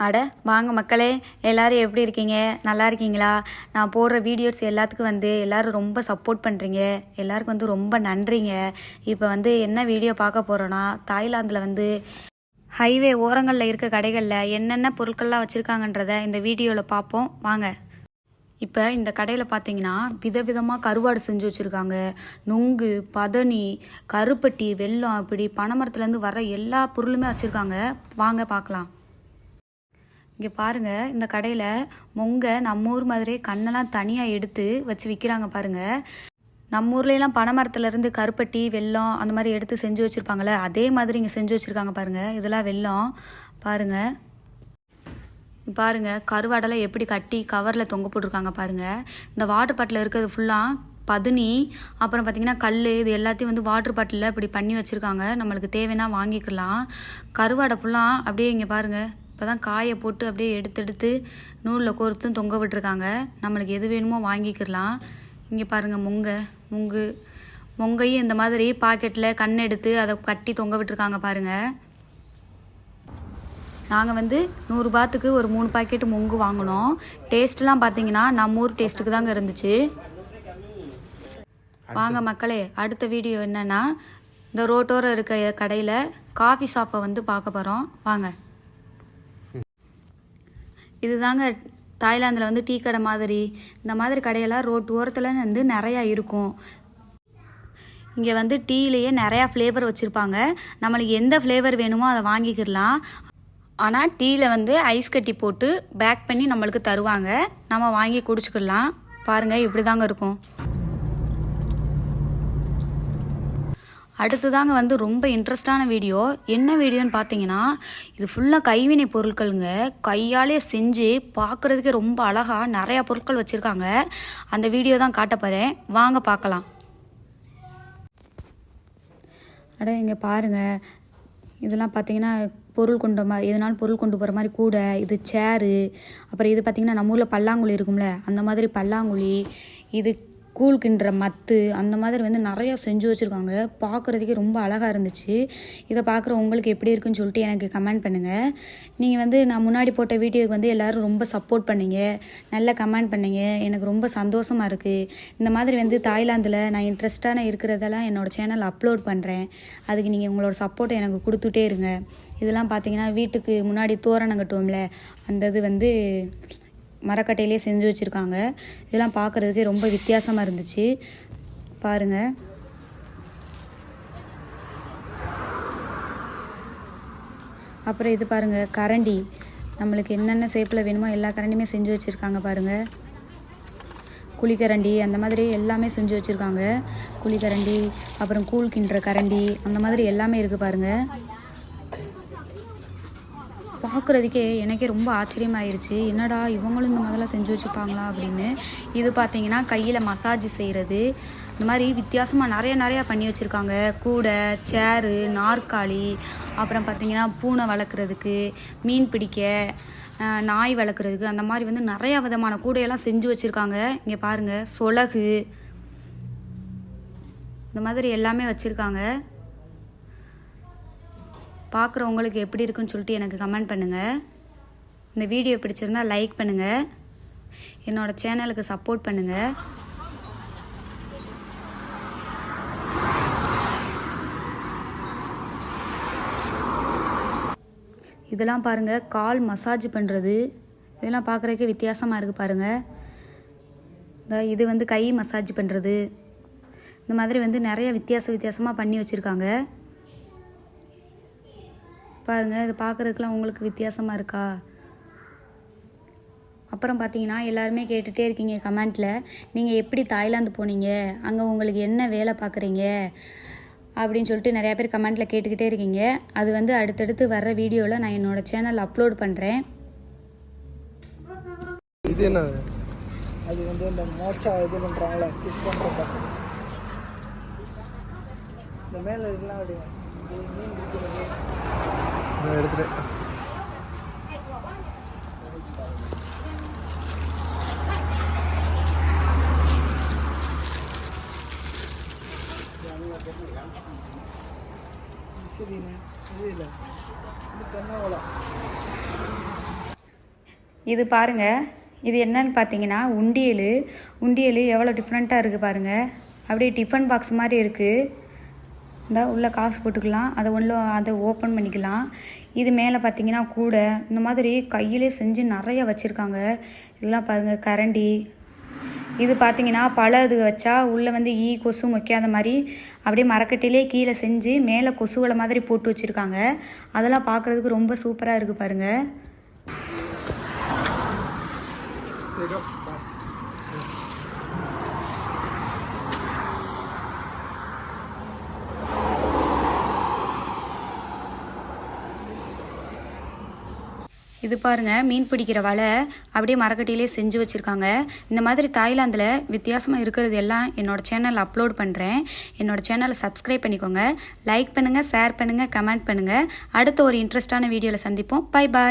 அட வாங்க மக்களே, எல்லாரும் எப்படி இருக்கீங்க? நல்லா இருக்கீங்களா? நான் போடுற வீடியோஸ் எல்லாத்துக்கும் எல்லாரும் ரொம்ப சப்போர்ட் பண்ணுறீங்க. எல்லாருக்கும் ரொம்ப நன்றிங்க. இப்போ என்ன வீடியோ பார்க்க போகிறோன்னா, தாய்லாந்தில் ஹைவே ஓரங்களில் இருக்க கடைகளில் என்னென்ன பொருட்கள்லாம் வச்சுருக்காங்கன்றத இந்த வீடியோவில் பார்ப்போம் வாங்க. இப்போ இந்த கடையில் பார்த்தீங்கன்னா விதவிதமாக கருவாடு செஞ்சு வச்சுருக்காங்க. நுங்கு, பதனி, கருப்பட்டி, வெல்லம், இப்படி பனைமரத்துலேருந்து வர எல்லா பொருளுமே வச்சுருக்காங்க. வாங்க பார்க்கலாம். இங்கே பாருங்கள், இந்த கடையில் நம்ம ஊர் மாதிரியே கண்ணெல்லாம் தனியாக எடுத்து வச்சு விற்கிறாங்க பாருங்கள். நம்ம ஊர்லேலாம் பனைமரத்துலேருந்து கருப்பட்டி, வெல்லம் அந்த மாதிரி எடுத்து செஞ்சு வச்சுருப்பாங்களே, அதே மாதிரி இங்கே செஞ்சு வச்சுருக்காங்க பாருங்கள். இதெல்லாம் வெல்லம் பாருங்கள். கருவாடெல்லாம் எப்படி கட்டி கவரில் தொங்க போட்டிருக்காங்க பாருங்கள். இந்த வாட்டர் பாட்டில் இருக்கிறது ஃபுல்லாக பதனி, அப்புறம் பார்த்திங்கன்னா கல், இது எல்லாத்தையும் வாட்டர் பாட்டிலில் இப்படி பண்ணி வச்சுருக்காங்க. நம்மளுக்கு தேவைன்னா வாங்கிக்கலாம். கருவாடை ஃபுல்லாக அப்படியே இங்கே பாருங்கள், இப்போ தான் காயை போட்டு அப்படியே எடுத்து நூலில் கோர்த்தும் தொங்க விட்டுருக்காங்க. நம்மளுக்கு எது வேணுமோ வாங்கிக்கலாம். இங்கே பாருங்கள், மொங்கையும் இந்த மாதிரி பாக்கெட்டில் கண் எடுத்து அதை கட்டி தொங்க விட்டுருக்காங்க பாருங்கள். நாங்கள் 100 ரூபாய்க்கு ஒரு 3 பாக்கெட்டு மொங்கு வாங்கினோம். டேஸ்ட்லாம் பார்த்தீங்கன்னா நம்ம ஊர் டேஸ்ட்டுக்கு தாங்க இருந்துச்சு. வாங்க மக்களே, அடுத்த வீடியோ என்னென்னா, இந்த ரோட்டோரம் இருக்க கடையில் காஃபி ஷாப்பை பார்க்க போகிறோம் வாங்க. இதுதாங்க தாய்லாந்தில் டீ கடை மாதிரி. இந்த மாதிரி கடையெல்லாம் ரோட்டு ஓரத்தில் நிறையா இருக்கும். இங்கே டீலேயே நிறையா ஃப்ளேவர் வச்சுருப்பாங்க. நம்மளுக்கு எந்த ஃப்ளேவர் வேணுமோ அதை வாங்கிக்கிடலாம். ஆனால் டீயில் ஐஸ் கட்டி போட்டு பேக் பண்ணி நம்மளுக்கு தருவாங்க. நம்ம வாங்கி குடிச்சுக்கிடலாம். பாருங்கள், இப்படி தாங்க இருக்கும். அடுத்ததாங்க ரொம்ப இன்ட்ரெஸ்டான வீடியோ. என்ன வீடியோன்னு பார்த்தீங்கன்னா, இது ஃபுல்லாக கைவினை பொருட்களுங்க. கையாலே செஞ்சு பார்க்குறதுக்கே ரொம்ப அழகாக நிறையா பொருட்கள் வச்சுருக்காங்க. அந்த வீடியோ தான் காட்ட போகிறேன், வாங்க பார்க்கலாம். இங்கே பாருங்கள், இதெல்லாம் பார்த்தீங்கன்னா பொருள் கொண்ட மாதிரி, எதனாலும் பொருள் கொண்டு போகிற மாதிரி கூடை, இது சேரு, அப்புறம் இது பார்த்திங்கன்னா நம்ம ஊரில் பல்லாங்குழி இருக்கும்ல, அந்த மாதிரி பல்லாங்குழி, இது கூழ் கிண்டுற மத்து, அந்த மாதிரி நிறையா செஞ்சு வச்சுருக்காங்க. பார்க்குறதுக்கே ரொம்ப அழகாக இருந்துச்சு. இதை பார்க்குற உங்களுக்கு எப்படி இருக்குன்னு சொல்லிட்டு எனக்கு கமெண்ட் பண்ணுங்கள். நீங்கள் நான் முன்னாடி போட்ட வீடியோவுக்கு எல்லோரும் ரொம்ப சப்போர்ட் பண்ணீங்க, நல்லா கமெண்ட் பண்ணீங்க. எனக்கு ரொம்ப சந்தோஷமாக இருக்குது. இந்த மாதிரி தாய்லாந்தில் நான் இன்ட்ரெஸ்டான இருக்கிறதெல்லாம் என்னோடய சேனல் அப்லோட் பண்ணுறேன். அதுக்கு நீங்கள் உங்களோட சப்போர்ட்டை எனக்கு கொடுத்துட்டே இருங்க. இதெல்லாம் பார்த்தீங்கன்னா வீட்டுக்கு முன்னாடி தோரணம் கட்டுவோம்ல, அந்த இது மரக்கட்டையிலே செஞ்சு வச்சுருக்காங்க. இதெல்லாம் பார்க்குறதுக்கு ரொம்ப வித்தியாசமாக இருந்துச்சு பாருங்கள். அப்புறம் இது பாருங்கள், கரண்டி. நம்மளுக்கு என்னென்ன ஷேப்பில் வேணுமோ எல்லா கரண்டியுமே செஞ்சு வச்சுருக்காங்க பாருங்கள். குழிக்கரண்டி அந்த மாதிரி எல்லாமே செஞ்சு வச்சுருக்காங்க. குழிக்கரண்டி, அப்புறம் கூழ் கிண்டுற கரண்டி, அந்த மாதிரி எல்லாமே இருக்குது பாருங்கள். பார்க்குறதுக்கே எனக்கே ரொம்ப ஆச்சரியமாயிருச்சு. என்னடா இவங்களும் இந்த மாதிரிலாம் செஞ்சு வச்சுப்பாங்களா அப்படின்னு. இது பார்த்தீங்கன்னா கையில் மசாஜ் செய்கிறது. இந்த மாதிரி வித்தியாசமாக நிறையா பண்ணி வச்சுருக்காங்க. கூடை, சேரு, நாற்காலி, அப்புறம் பார்த்திங்கன்னா பூனை வளர்க்குறதுக்கு, மீன் பிடிக்க, நாய் வளர்க்குறதுக்கு, அந்த மாதிரி நிறையா விதமான கூடையெல்லாம் செஞ்சு வச்சுருக்காங்க. இங்கே பாருங்கள், சொலகு, இந்த மாதிரி எல்லாமே வச்சுருக்காங்க. பார்க்குறவங்களுக்கு எப்படி இருக்குன்னு சொல்லிட்டு எனக்கு கமெண்ட் பண்ணுங்கள். இந்த வீடியோ பிடிச்சிருந்தால் லைக் பண்ணுங்கள். என்னோடய சேனலுக்கு சப்போர்ட் பண்ணுங்கள். இதெல்லாம் பாருங்கள், கால் மசாஜ் பண்ணுறது. இதெல்லாம் பார்க்குறதுக்கே வித்தியாசமாக இருக்குது பாருங்கள். இது கை மசாஜ் பண்ணுறது. இந்த மாதிரி நிறைய வித்தியாசமாக பண்ணி வச்சுருக்காங்க பாருங்கள். இது பார்க்குறதுக்குலாம் உங்களுக்கு வித்தியாசமாக இருக்கா? அப்புறம் பார்த்தீங்கன்னா எல்லாருமே கேட்டுகிட்டே இருக்கீங்க கமெண்ட்டில், நீங்கள் எப்படி தாய்லாந்து போனீங்க, அங்கே உங்களுக்கு என்ன வேலை பார்க்குறீங்க அப்படின்னு சொல்லிட்டு நிறையா பேர் கமெண்ட்டில் கேட்டுக்கிட்டே இருக்கீங்க. அது அடுத்தடுத்து வர்ற வீடியோவில் நான் என்னோடய சேனல் அப்லோட் பண்ணுறேன். இது என்ன? அது இந்த மோச்சா இது பண்ணுறாங்களே, ஃபிட் பண்ணுறது. இந்த மேலே இருக்கலாம் அப்படி மீன் பிடிக்கிறது எடுத்துகிட்டு. சரிண்ணே, இது இல்லை, இது தென்னை ஓலை. இது பாருங்க, இது என்னன்னு பார்த்தீங்கன்னா உண்டியல் எவ்வளோ டிஃப்ரெண்ட்டாக இருக்குது பாருங்கள். அப்படியே டிஃபன் பாக்ஸ் மாதிரி இருக்குது. இந்த உள்ளே காசு போட்டுக்கலாம், அதை ஓப்பன் பண்ணிக்கலாம். இது மேலே பார்த்தீங்கன்னா கூடை இந்த மாதிரி கையிலே செஞ்சு நிறைய வச்சுருக்காங்க. இதெல்லாம் பாருங்கள் கரண்டி. இது பார்த்தீங்கன்னா இது வச்சா உள்ளே வந்து கொசு வைக்காத மாதிரி அப்படியே மரக்கட்டையிலே கீழே செஞ்சு மேலே கொசுவலை மாதிரி போட்டு வச்சுருக்காங்க. அதெல்லாம் பார்க்குறதுக்கு ரொம்ப சூப்பராக இருக்குது பாருங்கள். இது பாருங்கள், மீன் பிடிக்கிற வலை அப்படியே மரக்கட்டிலே செஞ்சு வச்சுருக்காங்க. இந்த மாதிரி தாய்லாந்தில் வித்தியாசமாக இருக்கிறது எல்லாம் என்னோடய சேனலில் அப்லோட் பண்ணுறேன். என்னோடய சேனலை சப்ஸ்கிரைப் பண்ணிக்கோங்க. லைக் பண்ணுங்கள், ஷேர் பண்ணுங்கள், கமெண்ட் பண்ணுங்கள். அடுத்த ஒரு இன்ட்ரெஸ்டான வீடியோவில் சந்திப்போம். Bye bye.